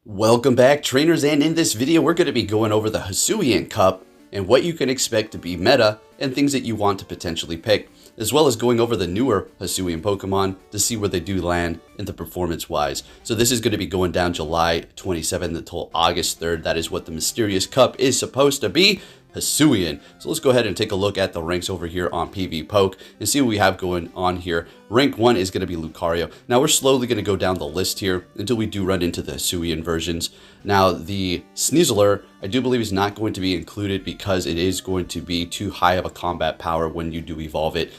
Welcome back, trainers, and in this video we're going to be going over the Hisuian Cup and what you can expect to be meta and things that you want to potentially pick, as well as going over the newer Hisuian Pokemon to see where they do land in the performance-wise. So this is going to be going down July 27th until August 3rd. That is what the Mysterious Cup is supposed to be. Hisuian. So let's go ahead and take a look at the ranks over here on PvPoke and see what we have going on here. Rank 1 is going to be Lucario. Now we're slowly going to go down the list here until we do run into the Hisuian versions. Now the Sneasler, I do believe is not going to be included because it is going to be too high of a combat power when you do evolve it.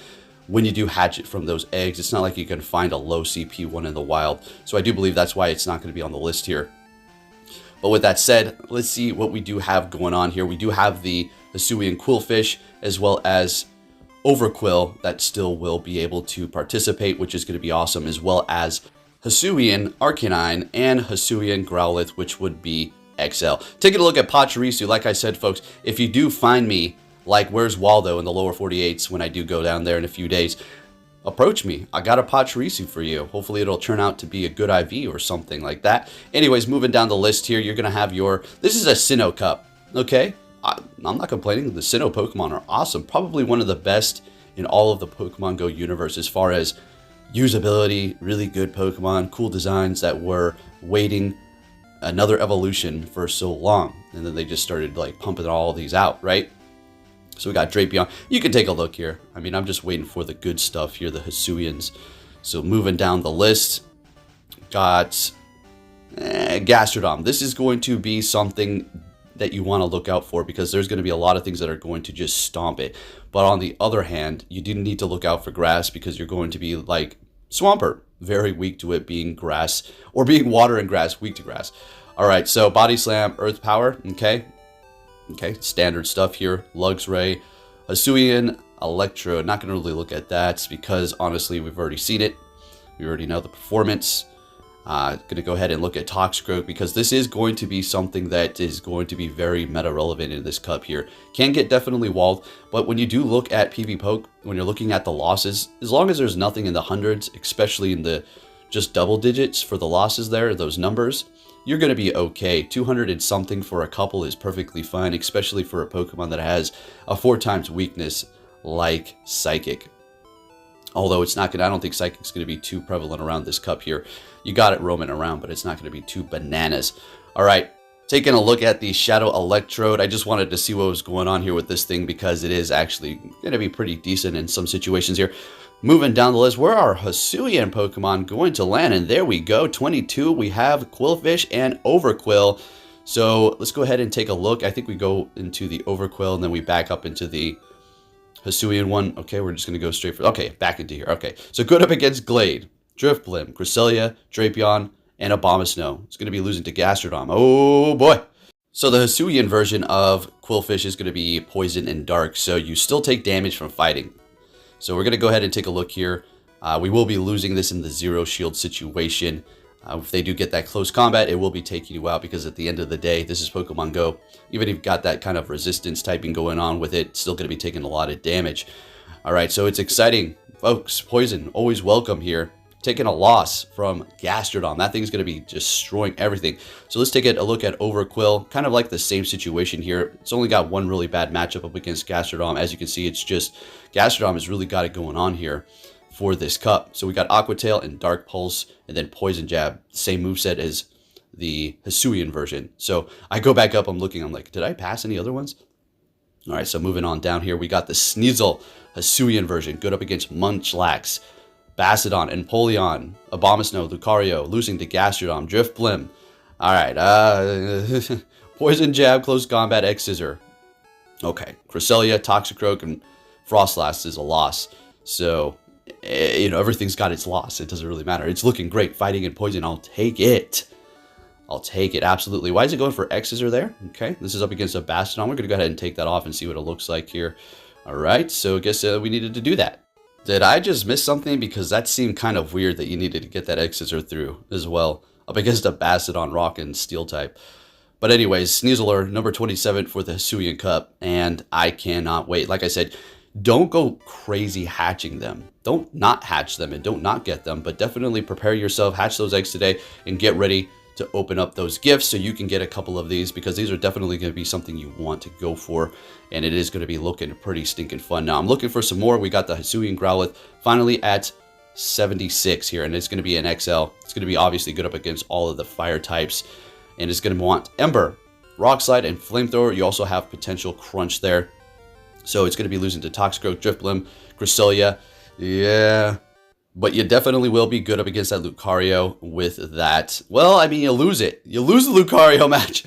When you do hatch it from those eggs, it's not like you can find a low CP one in the wild. So I do believe that's why it's not going to be on the list here. But with that said, let's see what we do have going on here. We do have the Hisuian Qwilfish as well as Overqwil that still will be able to participate, which is going to be awesome, as well as Hisuian Arcanine and Hisuian Growlithe, which would be XL. Taking a look at Pachirisu, like I said, folks, if you do find me, like Where's Waldo in the lower 48s when I do go down there in a few days, approach me. I got a Pachirisu for you. Hopefully it'll turn out to be a good IV or something like that. Anyways, moving down the list here, you're going to have your... This is a Sinnoh Cup, okay? I'm not complaining. The Sinnoh Pokemon are awesome. Probably one of the best in all of the Pokemon Go universe as far as usability, really good Pokemon, cool designs that were waiting another evolution for so long. And then they just started like pumping all of these out, right? So we got Drapion. You can take a look here. I mean, I'm just waiting for the good stuff here, the Hisuians. So moving down the list, got Gastrodome. This is going to be something that you want to look out for because there's going to be a lot of things that are going to just stomp it. But on the other hand, you do need to look out for grass because you're going to be like Swampert, very weak to it being grass or being water and grass, weak to grass. All right, so Body Slam, Earth Power, okay. Okay, standard stuff here. Luxray, Hisuian, Electrode. Not going to really look at that because honestly, we've already seen it. We already know the performance. Going to go ahead and look at Toxicroak because this is going to be something that is going to be very meta relevant in this cup here. Can get definitely walled, but when you do look at PvPoke, when you're looking at the losses, as long as there's nothing in the hundreds, especially in the just double digits for the losses there, those numbers, you're going to be okay. 200 and something for a couple is perfectly fine, especially for a Pokemon that has a 4x weakness like Psychic. Although it's not going to, I don't think Psychic's going to be too prevalent around this cup here. You got it roaming around, but it's not going to be too bananas. All right, taking a look at the Shadow Electrode. I just wanted to see what was going on here with this thing because it is actually going to be pretty decent in some situations here. Moving down the list, where are Hisuian Pokemon going to land? And there we go, 22. We have Qwilfish and Overqwil. So let's go ahead and take a look. I think we go into the Overqwil and then we back up into the Hisuian one. Okay, we're just going to go straight for... Okay, back into here. Okay, so good up against Glade, Drifblim, Cresselia, Drapion, and Abomasnow. It's going to be losing to Gastrodome. Oh, boy. So the Hisuian version of Qwilfish is going to be Poison and Dark, so you still take damage from fighting. So we're going to go ahead and take a look here. We will be losing this in the zero shield situation. If they do get that close combat, it will be taking you out because at the end of the day, this is Pokemon Go. Even if you've got that kind of resistance typing going on with it, it's still going to be taking a lot of damage. All right, so it's exciting. Folks, Poison, always welcome here. Taking a loss from Gastrodome. That thing's going to be destroying everything. So let's take a look at Overqwil. Kind of like the same situation here. It's only got one really bad matchup up against Gastrodome. As you can see, it's just Gastrodome has really got it going on here for this cup. So we got Aqua Tail and Dark Pulse and then Poison Jab. Same moveset as the Hisuian version. So I go back up, I'm looking, I'm like, did I pass any other ones? All right, so moving on down here, we got the Sneasel Hisuian version. Good up against Munchlax, Bastiodon, Empoleon, Abomasnow, Lucario, losing to Gastrodome, Drifblim. All right, Poison Jab, Close Combat, X-Scissor. Okay, Cresselia, Toxicroak, and Frostlass is a loss. So, you know, everything's got its loss. It doesn't really matter. It's looking great. Fighting and Poison, I'll take it. I'll take it, absolutely. Why is it going for X-Scissor there? Okay, this is up against a Bastiodon. We're going to go ahead and take that off and see what it looks like here. All right, so I guess we needed to do that. Did I just miss something? Because that seemed kind of weird that you needed to get that X-Scissor through as well. Up against a Bastiodon, Rock, and Steel type. But anyways, Sneasler, number 27 for the Hisuian Cup. And I cannot wait. Like I said, don't go crazy hatching them. Don't not hatch them and don't not get them. But definitely prepare yourself, hatch those eggs today, and get ready to open up those gifts so you can get a couple of these, because these are definitely going to be something you want to go for, and it is going to be looking pretty stinking fun. Now I'm looking for some more. We got the Hisuian Growlithe finally at 76 here, and it's going to be an XL. It's going to be obviously good up against all of the fire types, and it's going to want Ember, Rock Slide, and Flamethrower. You also have potential Crunch there, so it's going to be losing to Toxicroak, Drifblim, Cresselia. Yeah, but you definitely will be good up against that Lucario with that. Well, I mean, you lose it. You lose the Lucario match.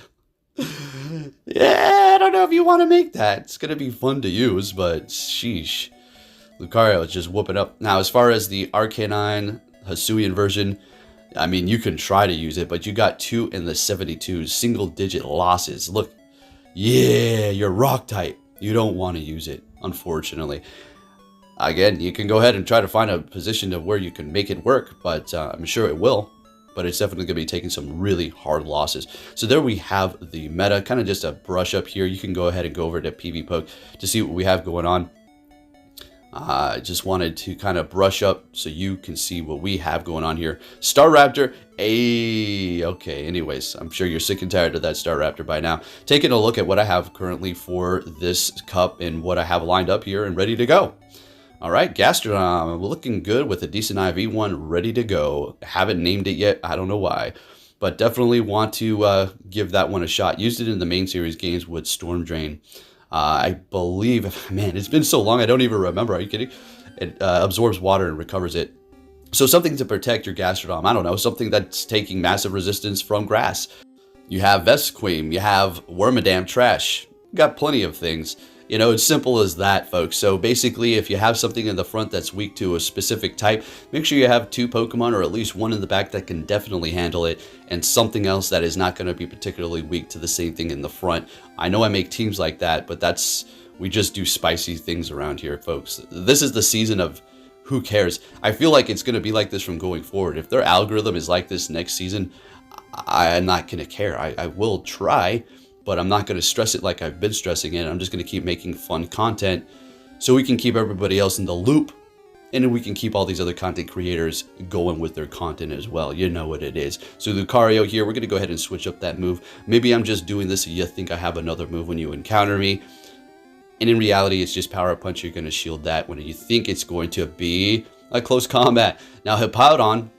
Yeah, I don't know if you want to make that. It's going to be fun to use, but sheesh. Lucario is just whooping up. Now, as far as the Arcanine Hisuian version, I mean, you can try to use it, but you got 2 in the 72, single-digit losses. Look, yeah, you're rock type. You don't want to use it, unfortunately. Again, you can go ahead and try to find a position of where you can make it work, but I'm sure it will. But it's definitely going to be taking some really hard losses. So there we have the meta, kind of just a brush up here. You can go ahead and go over to PvPoke to see what we have going on. I just wanted to kind of brush up so you can see what we have going on here. Staraptor, okay, anyways, I'm sure you're sick and tired of that Staraptor by now. Taking a look at what I have currently for this cup and what I have lined up here and ready to go. All right, Gastrodome, looking good with a decent IV1 ready to go. Haven't named it yet, I don't know why, but definitely want to give that one a shot. Used it in the main series games with Storm Drain. I believe, man, it's been so long I don't even remember. Are you kidding? It absorbs water and recovers it. So something to protect your Gastrodome. I don't know, something that's taking massive resistance from grass. You have Vesquim, you have Wormadam Trash. You got plenty of things. You know, it's simple as that, folks. So basically, if you have something in the front that's weak to a specific type, make sure you have 2 Pokemon or at least 1 in the back that can definitely handle it, and something else that is not going to be particularly weak to the same thing in the front. I know I make teams like that, but we just do spicy things around here, folks. This is the season of who cares. I feel like it's going to be like this from going forward. If their algorithm is like this next season, I'm not going to care. I will try, but I'm not going to stress it like I've been stressing it. I'm just going to keep making fun content so we can keep everybody else in the loop, and then we can keep all these other content creators going with their content as well. You know what it is. So Lucario here, we're going to go ahead and switch up that move. Maybe I'm just doing this so you think I have another move when you encounter me. And in reality, it's just Power Punch. You're going to shield that when you think it's going to be a close combat. Now, Hippowdon,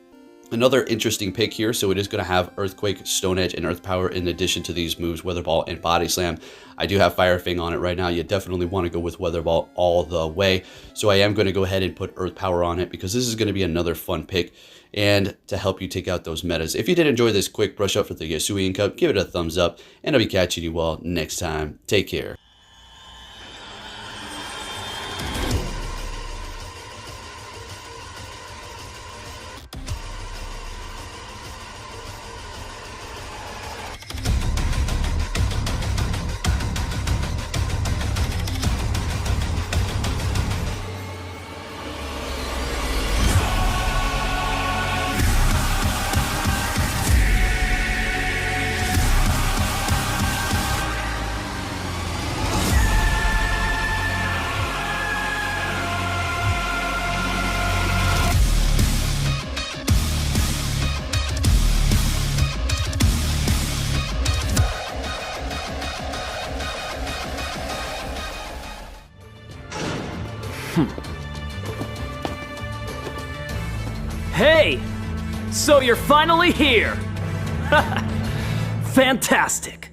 another interesting pick here. So it is going to have Earthquake, Stone Edge, and Earth Power in addition to these moves, Weather Ball and Body Slam. I do have Fire Fang on it right now. You definitely want to go with Weather Ball all the way. So I am going to go ahead and put Earth Power on it because this is going to be another fun pick and to help you take out those metas. If you did enjoy this quick brush up for the Hisuian Cup, give it a thumbs up, and I'll be catching you all next time. Take care. Hey! So you're finally here! Fantastic!